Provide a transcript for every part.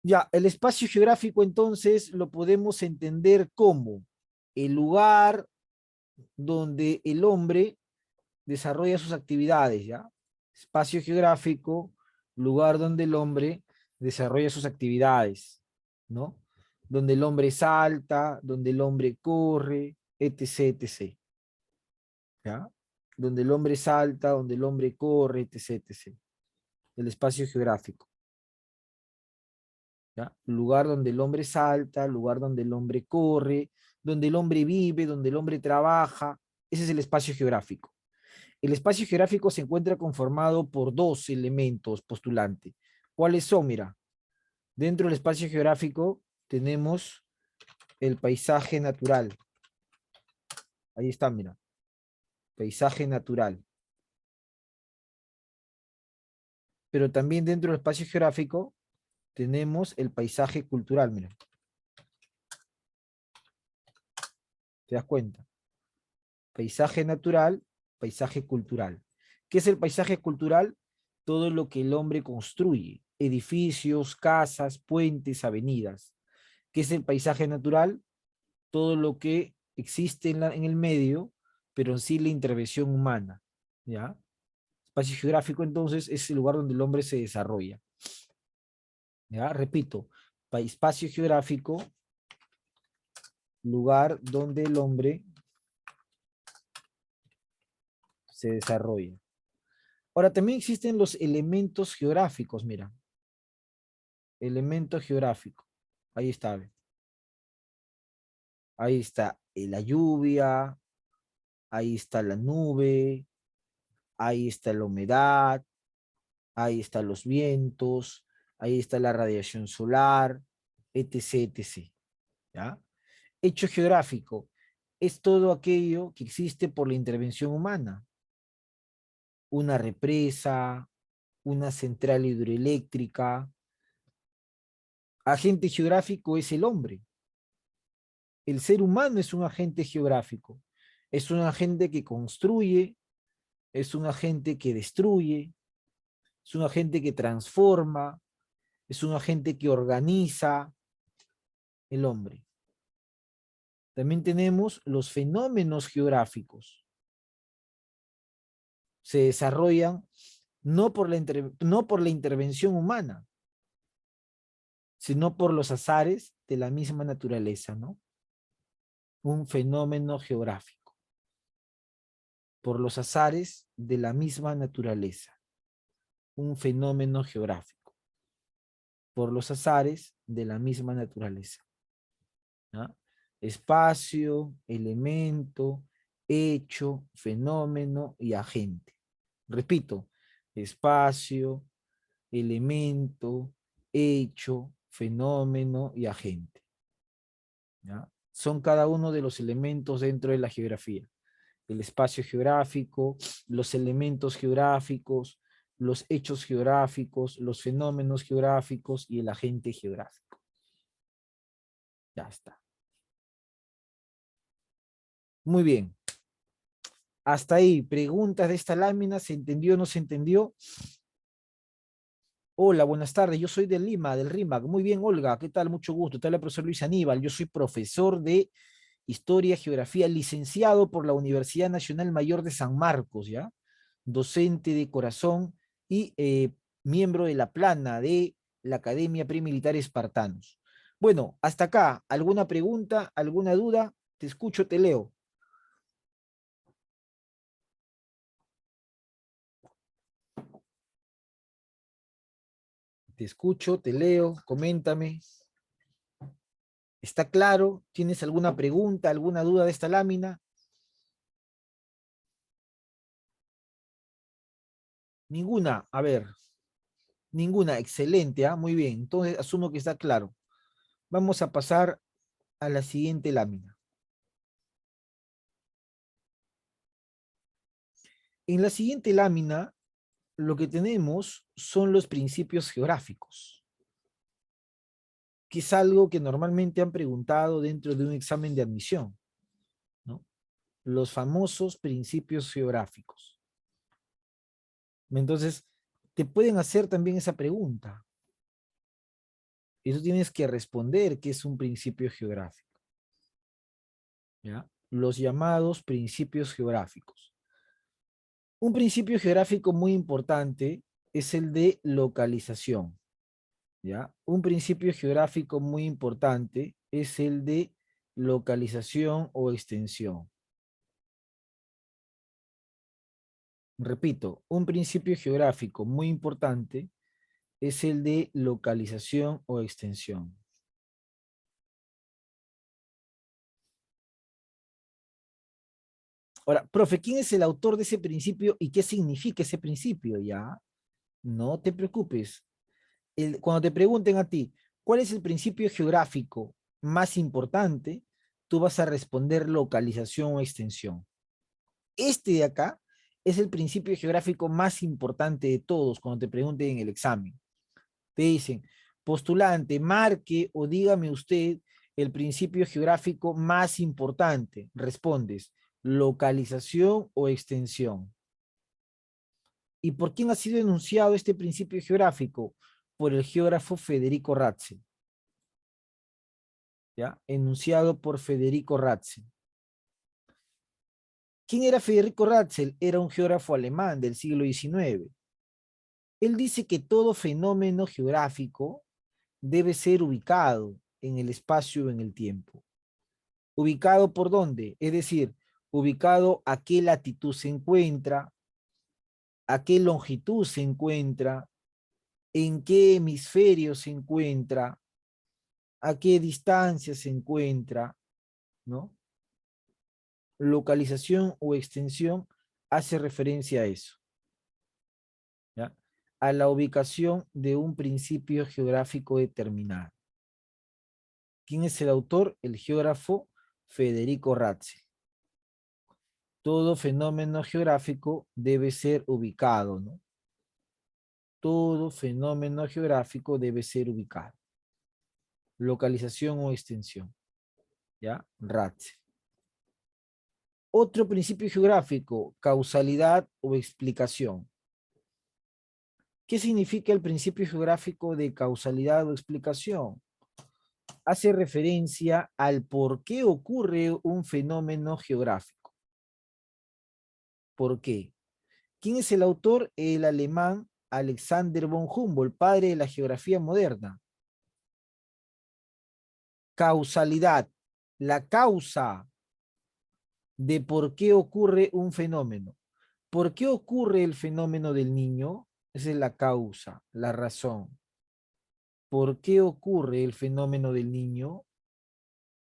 Ya, el espacio geográfico entonces lo podemos entender como el lugar donde el hombre desarrolla sus actividades, ¿ya? Espacio geográfico, lugar donde el hombre desarrolla sus actividades, ¿no? Donde el hombre salta, donde el hombre corre, etc., etc., ¿ya? Donde el hombre salta, donde el hombre corre, etc., etc. El espacio geográfico, ¿ya? Lugar donde el hombre salta, lugar donde el hombre corre, donde el hombre vive, donde el hombre trabaja. Ese es el espacio geográfico. El espacio geográfico se encuentra conformado por dos elementos postulantes. ¿Cuáles son? Mira, dentro del espacio geográfico tenemos el paisaje natural. Ahí está, mira, paisaje natural. Pero también dentro del espacio geográfico tenemos el paisaje cultural, mira. ¿Te das cuenta? Paisaje natural, paisaje cultural. ¿Qué es el paisaje cultural? Todo lo que el hombre construye, edificios, casas, puentes, avenidas. ¿Qué es el paisaje natural? Todo lo que existe en el medio, pero en sí la intervención humana, ¿ya? Espacio geográfico, entonces, es el lugar donde el hombre se desarrolla, ¿ya? Repito, espacio geográfico, lugar donde el hombre se desarrolla. Ahora, también existen los elementos geográficos, mira, elemento geográfico, ahí está, ¿ve? Ahí está la lluvia, ahí está la nube, ahí está la humedad, ahí están los vientos, ahí está la radiación solar, etc., etc., ¿ya? Hecho geográfico es todo aquello que existe por la intervención humana. Una represa, una central hidroeléctrica. Agente geográfico es el hombre. El ser humano es un agente geográfico. Es un agente que construye, es un agente que destruye, es un agente que transforma, es un agente que organiza el hombre. También tenemos los fenómenos geográficos. Se desarrollan no por la intervención humana, sino por los azares de la misma naturaleza, ¿no? Un fenómeno geográfico, por los azares de la misma naturaleza. Un fenómeno geográfico, por los azares de la misma naturaleza, ¿no? Espacio, elemento, hecho, fenómeno y agente. Repito, espacio, elemento, hecho, fenómeno y agente, ¿ya? Son cada uno de los elementos dentro de la geografía. El espacio geográfico, los elementos geográficos, los hechos geográficos, los fenómenos geográficos y el agente geográfico. Ya está. Muy bien. Hasta ahí, preguntas de esta lámina, ¿se entendió o no se entendió? Hola, buenas tardes, yo soy de Lima, del RIMAC. Muy bien, Olga, ¿qué tal? Mucho gusto. Te habla el profesor Luis Aníbal. Yo soy profesor de Historia, Geografía, licenciado por la Universidad Nacional Mayor de San Marcos, ¿ya? Docente de corazón y miembro de la plana de la Academia Premilitar Espartanos. Bueno, hasta acá, ¿alguna pregunta, alguna duda? Te escucho, te leo. Te escucho, te leo, coméntame. ¿Está claro? ¿Tienes alguna pregunta, alguna duda de esta lámina? Ninguna. A ver, ninguna. Excelente, ¿ah? Muy bien. Entonces asumo que está claro. Vamos a pasar a la siguiente lámina. En la siguiente lámina, lo que tenemos son los principios geográficos, que es algo que normalmente han preguntado dentro de un examen de admisión, ¿no? Los famosos principios geográficos. Entonces, te pueden hacer también esa pregunta. Y tú tienes que responder qué es un principio geográfico. ¿Ya? Los llamados principios geográficos. Un principio geográfico muy importante es el de localización. ¿Ya? Un principio geográfico muy importante es el de localización o extensión. Repito, un principio geográfico muy importante es el de localización o extensión. Ahora, profe, ¿quién es el autor de ese principio y qué significa ese principio? Ya, no te preocupes. Cuando te pregunten a ti, ¿cuál es el principio geográfico más importante? Tú vas a responder localización o extensión. Este de acá es el principio geográfico más importante de todos cuando te pregunten en el examen. Te dicen, postulante, marque o dígame usted el principio geográfico más importante. Respondes, localización o extensión. ¿Y por quién ha sido enunciado este principio geográfico? Por el geógrafo Federico Ratzel. ¿Ya? Enunciado por Federico Ratzel. ¿Quién era Federico Ratzel? Era un geógrafo alemán del siglo XIX. Él dice que todo fenómeno geográfico debe ser ubicado en el espacio o en el tiempo. ¿Ubicado por dónde? Es decir, ubicado a qué latitud se encuentra, a qué longitud se encuentra, en qué hemisferio se encuentra, a qué distancia se encuentra, ¿no? Localización o extensión hace referencia a eso, ¿ya? A la ubicación de un principio geográfico determinado. ¿Quién es el autor? El geógrafo Federico Ratzel. Todo fenómeno geográfico debe ser ubicado, ¿no? Todo fenómeno geográfico debe ser ubicado. Localización o extensión, ¿ya? Ratzel. Otro principio geográfico, causalidad o explicación. ¿Qué significa el principio geográfico de causalidad o explicación? Hace referencia al por qué ocurre un fenómeno geográfico. ¿Por qué? ¿Quién es el autor? El alemán Alexander von Humboldt, padre de la geografía moderna. Causalidad, la causa de por qué ocurre un fenómeno. ¿Por qué ocurre el fenómeno del niño? Esa es la causa, la razón. ¿Por qué ocurre el fenómeno del niño?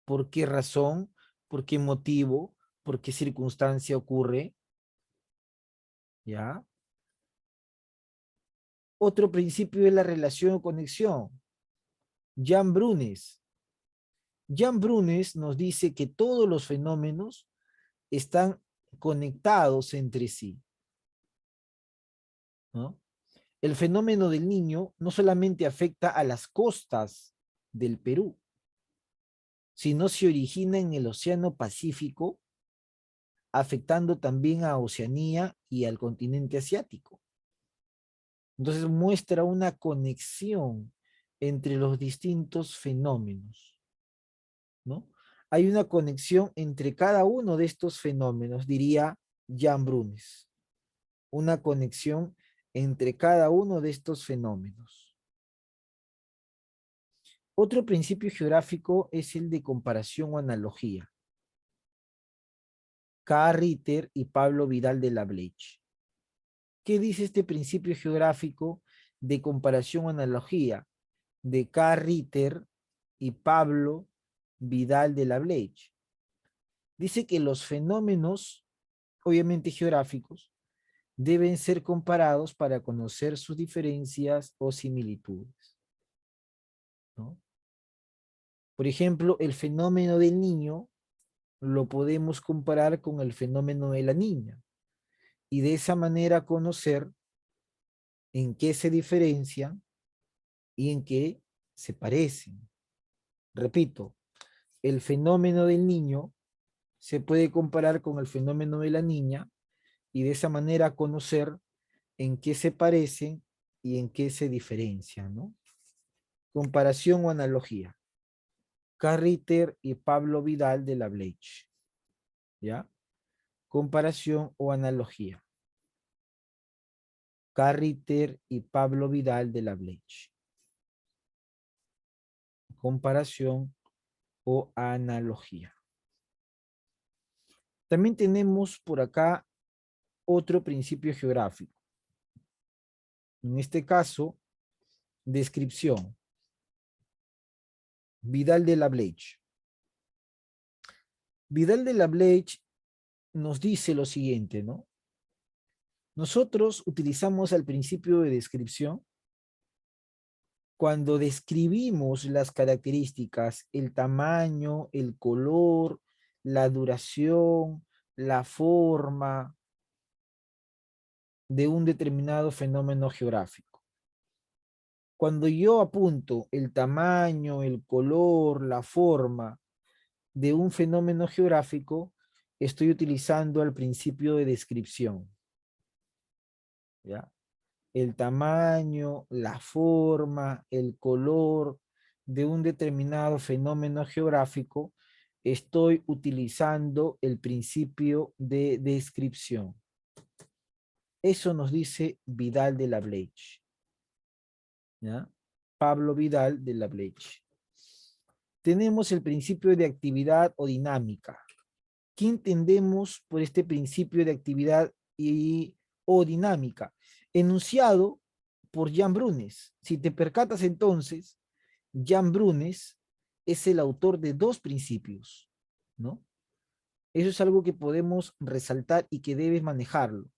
¿Por qué razón? ¿Por qué motivo? ¿Por qué circunstancia ocurre? ¿Ya? Otro principio es la relación o conexión. Jan Brunes. Jan Brunes nos dice que todos los fenómenos están conectados entre sí, ¿no? El fenómeno del niño no solamente afecta a las costas del Perú, sino se origina en el Océano Pacífico, afectando también a Oceanía y al continente asiático. Entonces muestra una conexión entre los distintos fenómenos, ¿no? Hay una conexión entre cada uno de estos fenómenos, diría Jan Brunes. Una conexión entre cada uno de estos fenómenos. Otro principio geográfico es el de comparación o analogía. K. Ritter y Pablo Vidal de la Bleche. ¿Qué dice este principio geográfico de comparación o analogía de K. Ritter y Pablo Vidal de la Bleche? Dice que los fenómenos, obviamente geográficos, deben ser comparados para conocer sus diferencias o similitudes, ¿no? Por ejemplo, el fenómeno del niño lo podemos comparar con el fenómeno de la niña y de esa manera conocer en qué se diferencian y en qué se parecen. Repito, el fenómeno del niño se puede comparar con el fenómeno de la niña y de esa manera conocer en qué se parecen y en qué se diferencian, ¿no? comparación o analogía. Carriter y Pablo Vidal de la Bleich. ¿Ya? Comparación o analogía. Carriter y Pablo Vidal de la Bleich. Comparación o analogía. También tenemos por acá otro principio geográfico. En este caso, descripción. Vidal de la Bleich. Vidal de la Bleich nos dice lo siguiente, ¿no? Nosotros utilizamos el principio de descripción cuando describimos las características, el tamaño, el color, la duración, la forma de un determinado fenómeno geográfico. Cuando yo apunto el tamaño, el color, la forma de un fenómeno geográfico, estoy utilizando el principio de descripción. ¿Ya? El tamaño, la forma, el color de un determinado fenómeno geográfico, estoy utilizando el principio de descripción. Eso nos dice Vidal de la Bleich. ¿Ya? Pablo Vidal de la Bleich. Tenemos el principio de actividad o dinámica. ¿Qué entendemos por este principio de actividad o dinámica? Enunciado por Jan Brunes. Si te percatas entonces, Jan Brunes es el autor de dos principios, ¿no? Eso es algo que podemos resaltar y que debes manejarlo.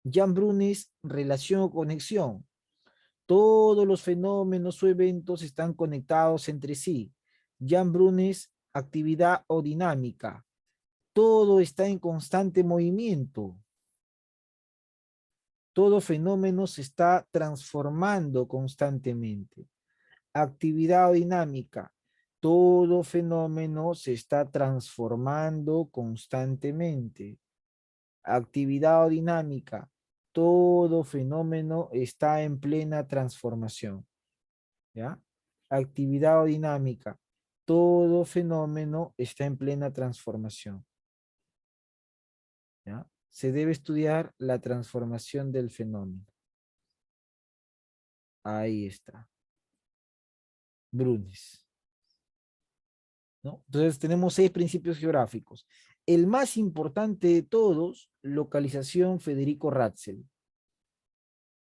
Jan Brunes, relación o conexión. Todos los fenómenos o eventos están conectados entre sí. Jan Brunes, actividad o dinámica. Todo está en constante movimiento. Todo fenómeno se está transformando constantemente. Actividad o dinámica. Todo fenómeno se está transformando constantemente. Actividad o dinámica. Todo fenómeno está en plena transformación. ¿Ya? Actividad o dinámica. Todo fenómeno está en plena transformación. ¿Ya? Se debe estudiar la transformación del fenómeno. Ahí está. Brunes. ¿No? Entonces tenemos 6 principios geográficos. El más importante de todos, localización Federico Ratzel.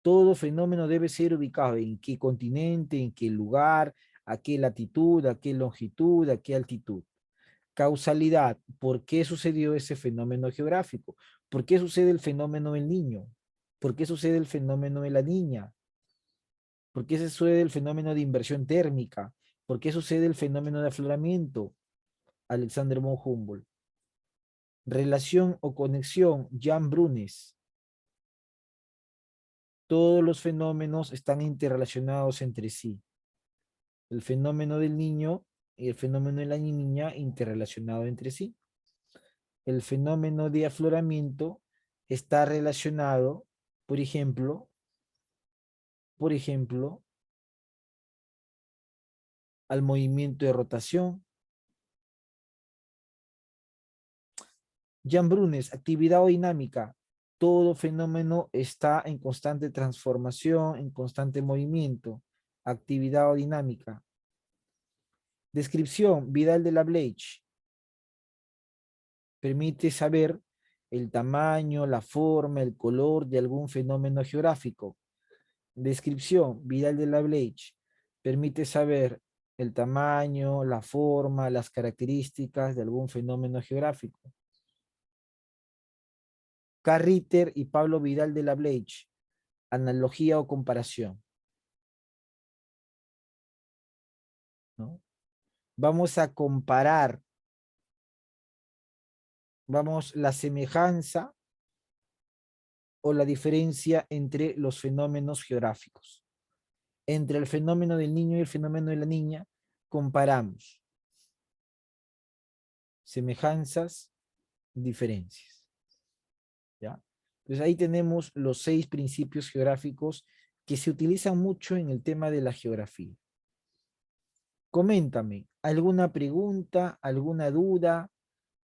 Todo fenómeno debe ser ubicado en qué continente, en qué lugar, a qué latitud, a qué longitud, a qué altitud. Causalidad, ¿por qué sucedió ese fenómeno geográfico? ¿Por qué sucede el fenómeno del niño? ¿Por qué sucede el fenómeno de la niña? ¿Por qué sucede el fenómeno de inversión térmica? ¿Por qué sucede el fenómeno de afloramiento? Alexander von Humboldt. Relación o conexión, Jan Brunes. Todos los fenómenos están interrelacionados entre sí. El fenómeno del niño y el fenómeno de la niña interrelacionados entre sí. El fenómeno de afloramiento está relacionado, por ejemplo, al movimiento de rotación. Jan Brunes, actividad o dinámica. Todo fenómeno está en constante transformación, en constante movimiento. Actividad o dinámica. Descripción, Vidal de la Bleich. Permite saber el tamaño, la forma, el color de algún fenómeno geográfico. Descripción, Vidal de la Bleich. Permite saber el tamaño, la forma, las características de algún fenómeno geográfico. Carriter y Pablo Vidal de la Bleich. Analogía o comparación. ¿No? Vamos a comparar, la semejanza o la diferencia entre los fenómenos geográficos. Entre el fenómeno del niño y el fenómeno de la niña, comparamos semejanzas, diferencias. ¿Ya? Entonces ahí tenemos los 6 principios geográficos que se utilizan mucho en el tema de la geografía. Coméntame, ¿alguna pregunta, alguna duda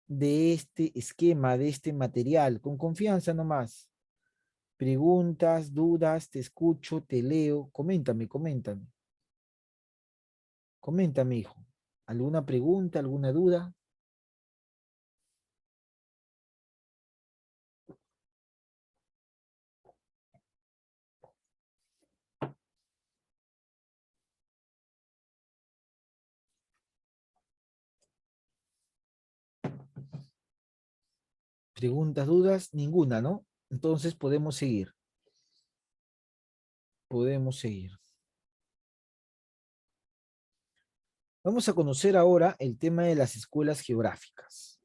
de este esquema, de este material? Con confianza nomás. Preguntas, dudas, te escucho, te leo. Coméntame, coméntame. Coméntame, hijo. ¿Alguna pregunta, alguna duda? Preguntas, dudas, ninguna, ¿no? Entonces podemos seguir. Podemos seguir. Vamos a conocer ahora el tema de las escuelas geográficas.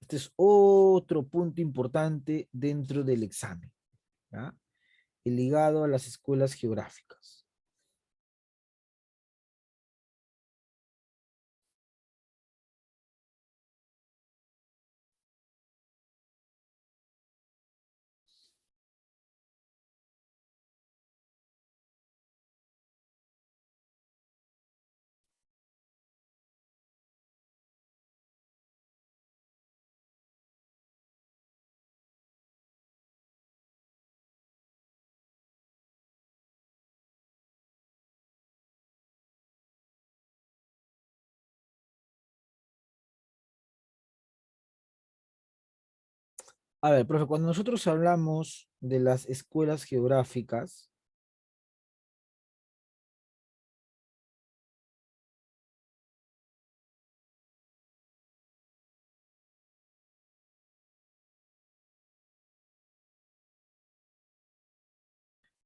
Este es otro punto importante dentro del examen, ¿ya? El ligado a las escuelas geográficas. A ver, profe, cuando nosotros hablamos de las escuelas geográficas,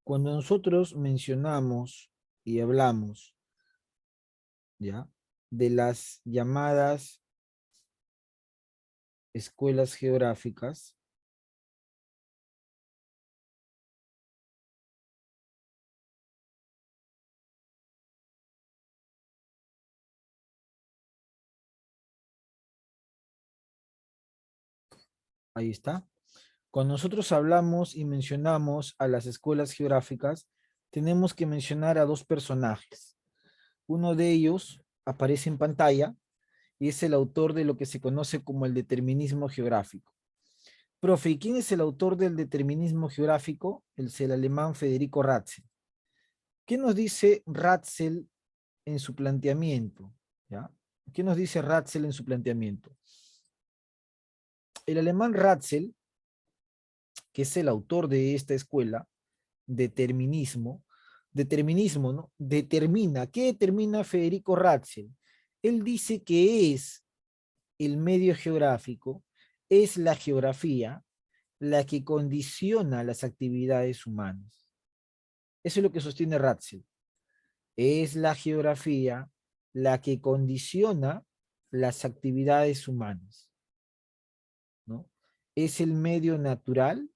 cuando nosotros mencionamos y hablamos, ¿ya? De las llamadas escuelas geográficas, ahí está. Cuando nosotros hablamos y mencionamos a las escuelas geográficas, tenemos que mencionar a dos personajes. Uno de ellos aparece en pantalla y es el autor de lo que se conoce como el determinismo geográfico. Profe, ¿y quién es el autor del determinismo geográfico? El alemán Federico Ratzel. ¿Qué nos dice Ratzel en su planteamiento? ¿Ya? ¿Qué nos dice Ratzel en su planteamiento? El alemán Ratzel, que es el autor de esta escuela, determinismo, ¿no? Determina, ¿qué determina Federico Ratzel? Él dice que es el medio geográfico, es la geografía la que condiciona las actividades humanas. Eso es lo que sostiene Ratzel. Es la geografía la que condiciona las actividades humanas, ¿no? Es el medio natural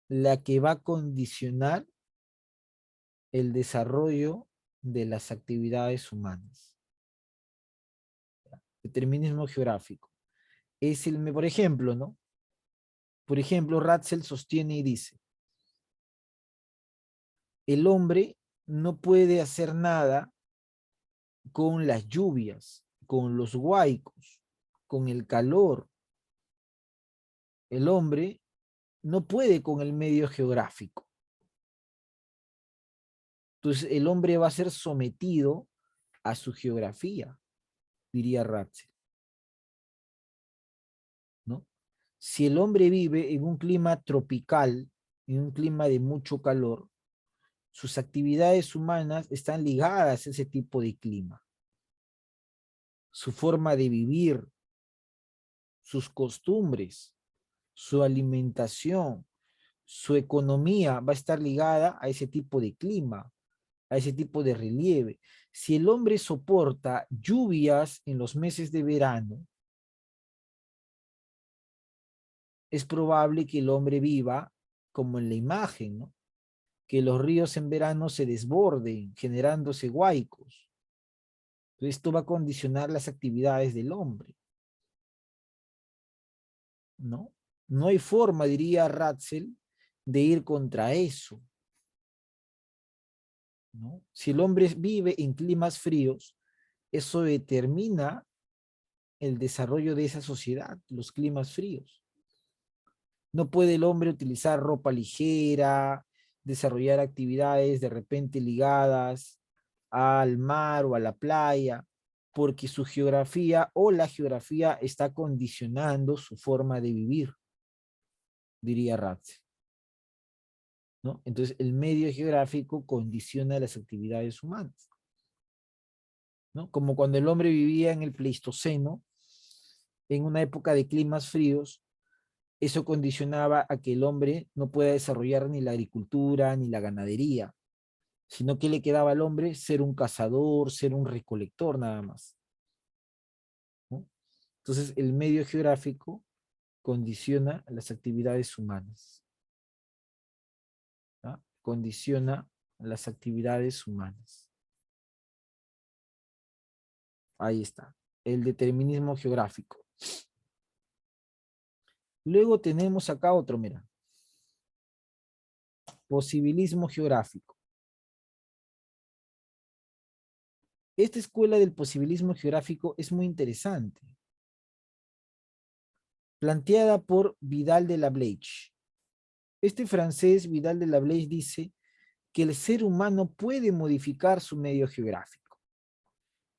la que va a condicionar el desarrollo de las actividades humanas. Determinismo geográfico. Por ejemplo, ¿no? Por ejemplo, Ratzel sostiene y dice, el hombre no puede hacer nada con las lluvias, con los huaicos, con el calor. El hombre no puede con el medio geográfico. Entonces el hombre va a ser sometido a su geografía, diría Ratzel, ¿no? Si el hombre vive en un clima tropical, en un clima de mucho calor, sus actividades humanas están ligadas a ese tipo de clima. Su forma de vivir, sus costumbres, su alimentación, su economía va a estar ligada a ese tipo de clima, a ese tipo de relieve. Si el hombre soporta lluvias en los meses de verano, es probable que el hombre viva como en la imagen, ¿no? Que los ríos en verano se desborden, generándose huaicos. Esto va a condicionar las actividades del hombre, ¿no? No hay forma, diría Ratzel, de ir contra eso, ¿no? Si el hombre vive en climas fríos, Eso determina el desarrollo de esa sociedad, los climas fríos. No puede el hombre utilizar ropa ligera, desarrollar actividades de repente ligadas al mar o a la playa, porque su geografía o la geografía está condicionando su forma de vivir, diría Ratze, ¿no? Entonces, el medio geográfico condiciona las actividades humanas, ¿no? Como cuando el hombre vivía en el Pleistoceno, en una época de climas fríos, eso condicionaba a que el hombre no pueda desarrollar ni la agricultura ni la ganadería, sino que le quedaba al hombre ser un cazador, ser un recolector nada más, ¿no? Entonces, el medio geográfico condiciona las actividades humanas, ¿no? Condiciona las actividades humanas. Ahí está, el determinismo geográfico. Luego tenemos acá otro, mira, posibilismo geográfico. Esta escuela del posibilismo geográfico es muy interesante, planteada por Vidal de la Bleche. Este francés, Vidal de la Bleche, dice que el ser humano puede modificar su medio geográfico.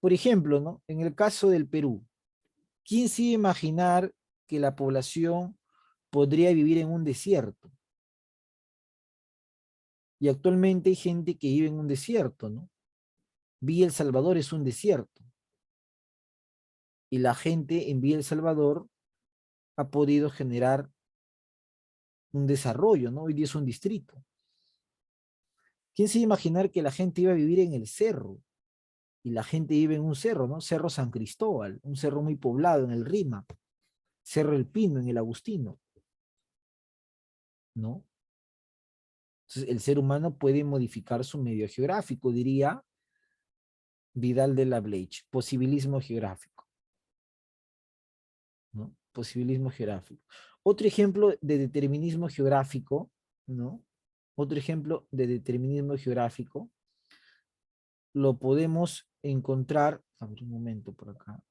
Por ejemplo, ¿no? En el caso del Perú, ¿quién se iba a imaginar que la población podría vivir en un desierto? Y actualmente hay gente que vive en un desierto, ¿no? Villa El Salvador es un desierto. Y la gente en Villa El Salvador ha podido generar un desarrollo, ¿no? Hoy día es un distrito. ¿Quién se iba a imaginar que la gente iba a vivir en el cerro? Y la gente vive en un cerro, ¿no? Cerro San Cristóbal, un cerro muy poblado en el Rima, Cerro El Pino en el Agustino, ¿no? Entonces, el ser humano puede modificar su medio geográfico, diría Vidal de la Bleche, posibilismo geográfico, ¿no? Posibilismo geográfico. Otro ejemplo de determinismo geográfico, ¿no? Otro ejemplo de determinismo geográfico lo podemos encontrar, a ver un momento por acá,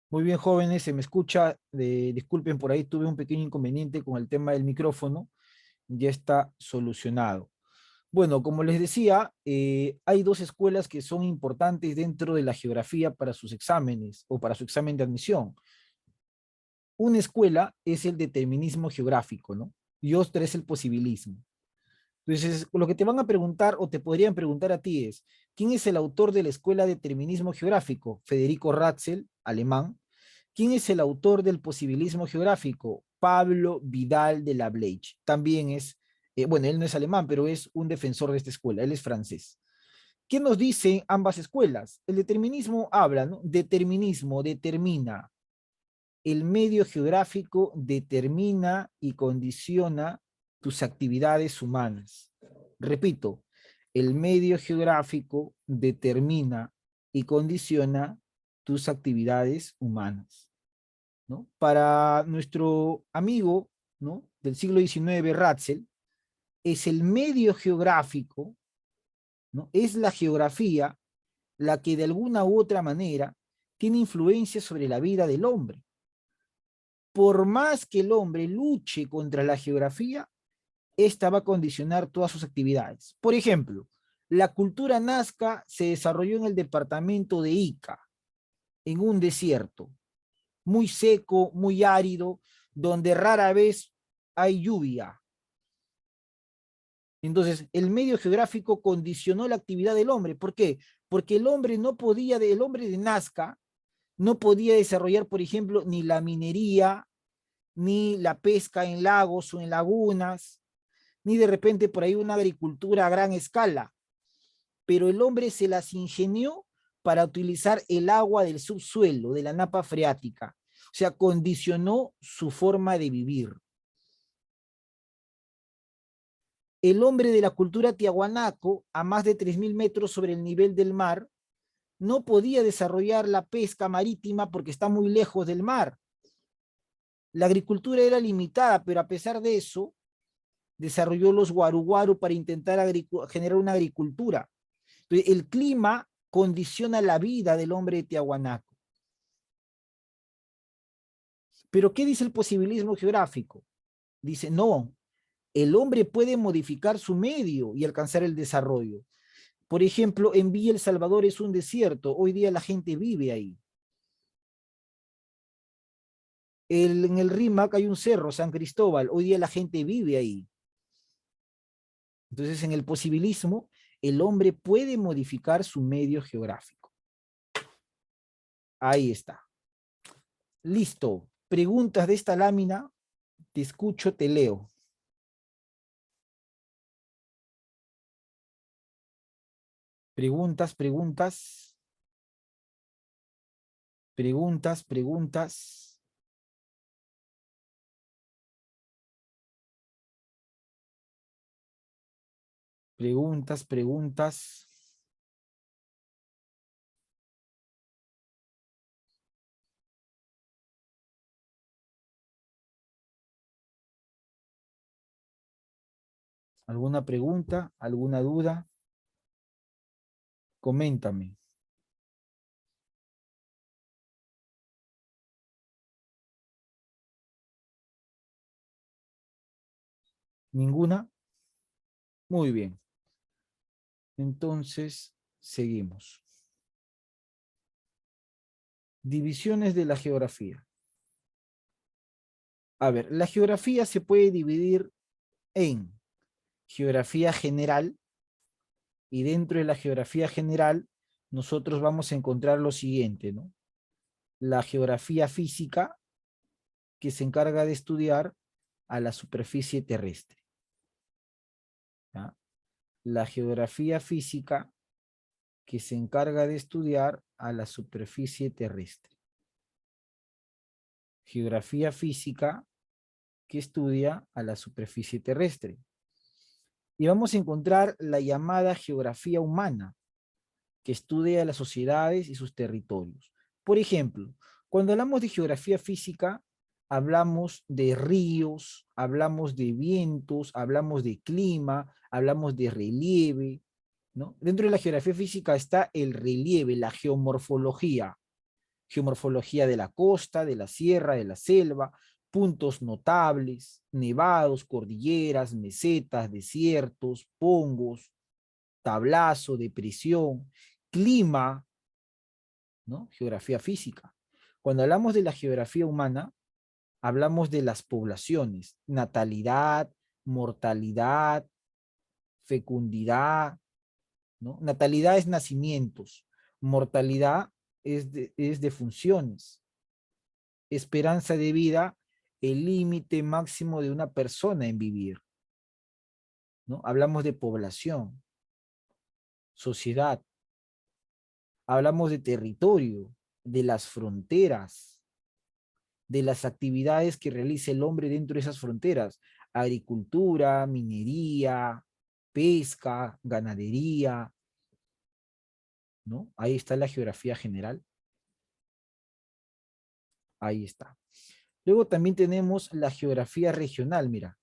Muy bien, jóvenes, se me escucha. Disculpen, por ahí tuve un pequeño inconveniente con el tema del micrófono. Ya está solucionado. Bueno, como les decía, hay dos escuelas que son importantes dentro de la geografía para sus exámenes o para su examen de admisión. Una escuela es el determinismo geográfico, ¿no? Y otra es el posibilismo. Entonces, lo que te van a preguntar o te podrían preguntar a ti es, ¿quién es el autor de la escuela de determinismo geográfico? Federico Ratzel, alemán. ¿Quién es el autor del posibilismo geográfico? Pablo Vidal de la Bleiche. También es, bueno, él no es alemán, pero es un defensor de esta escuela, él es francés. ¿Qué nos dicen ambas escuelas? El determinismo habla, ¿no? Determinismo determina, el medio geográfico determina y condiciona tus actividades humanas. Repito, el medio geográfico determina y condiciona tus actividades humanas, ¿no? Para nuestro amigo, ¿no?, del siglo XIX, Ratzel, es el medio geográfico, ¿no?, es la geografía la que de alguna u otra manera tiene influencia sobre la vida del hombre. Por más que el hombre luche contra la geografía, esta va a condicionar todas sus actividades. Por ejemplo, la cultura nazca se desarrolló en el departamento de Ica, en un desierto, muy seco, muy árido, donde rara vez hay lluvia. Entonces, el medio geográfico condicionó la actividad del hombre. ¿Por qué? Porque el hombre no podía, el hombre de Nazca no podía desarrollar, por ejemplo, ni la minería, ni la pesca en lagos o en lagunas, ni de repente por ahí una agricultura a gran escala. Pero el hombre se las ingenió para utilizar el agua del subsuelo, de la napa freática. O sea, condicionó su forma de vivir. El hombre de la cultura tiahuanaco, a más de 3.000 metros sobre el nivel del mar, no podía desarrollar la pesca marítima porque está muy lejos del mar. La agricultura era limitada, pero a pesar de eso, desarrolló los guaru para intentar generar una agricultura. Entonces, el clima condiciona la vida del hombre de Tiahuanaco. Pero ¿qué dice el posibilismo geográfico? Dice, no, el hombre puede modificar su medio y alcanzar el desarrollo. Por ejemplo, en Villa El Salvador es un desierto, hoy día la gente vive ahí. En el Rímac hay un cerro, San Cristóbal, hoy día la gente vive ahí. Entonces, en el posibilismo, el hombre puede modificar su medio geográfico. Ahí está. Listo. Preguntas de esta lámina. Te escucho, te leo. Preguntas, preguntas. Preguntas, preguntas. Preguntas, preguntas. ¿Alguna pregunta? ¿Alguna duda? Coméntame. ¿Ninguna? Muy bien. Entonces, seguimos. Divisiones de la geografía. A ver, la geografía se puede dividir en geografía general, y dentro de la geografía general nosotros vamos a encontrar lo siguiente, ¿no? La geografía física, que se encarga de estudiar a la superficie terrestre, ¿ya? La geografía física, que se encarga de estudiar a la superficie terrestre. Geografía física que estudia a la superficie terrestre. Y vamos a encontrar la llamada geografía humana, que estudia las sociedades y sus territorios. Por ejemplo, cuando hablamos de geografía física, hablamos de ríos, hablamos de vientos, hablamos de clima, hablamos de relieve, ¿no? Dentro de la geografía física está el relieve, la geomorfología. geomorfología de la costa, de la sierra, de la selva, puntos notables, nevados, cordilleras, mesetas, desiertos, pongos, tablazo, depresión, clima, ¿no? Geografía física. Cuando hablamos de la geografía humana, hablamos de las poblaciones, natalidad, mortalidad, fecundidad, ¿no? Natalidad es nacimientos, mortalidad es de funciones, esperanza de vida, el límite máximo de una persona en vivir, ¿no? Hablamos de población, sociedad, hablamos de territorio, de las fronteras, de las actividades que realiza el hombre dentro de esas fronteras, agricultura, minería, pesca, ganadería, ¿no? Ahí está la geografía general. Ahí está. Luego también tenemos la geografía regional, mira,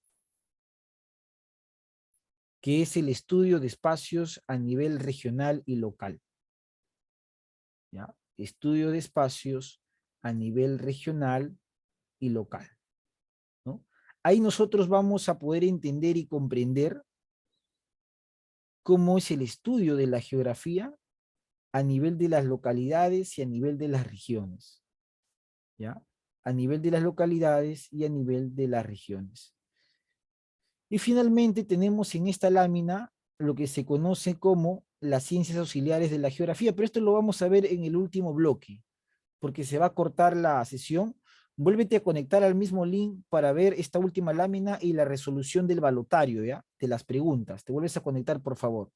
que es el estudio de espacios a nivel regional y local. ¿Ya? Estudio de espacios a nivel regional y local, ¿no? Ahí nosotros vamos a poder entender y comprender cómo es el estudio de la geografía a nivel de las localidades y a nivel de las regiones, ¿ya? A nivel de las localidades y a nivel de las regiones. Y finalmente tenemos en esta lámina lo que se conoce como las ciencias auxiliares de la geografía, pero esto lo vamos a ver en el último bloque, porque se va a cortar la sesión. Vuélvete a conectar al mismo link para ver esta última lámina y la resolución del balotario, ¿ya? De las preguntas. Te vuelves a conectar, por favor.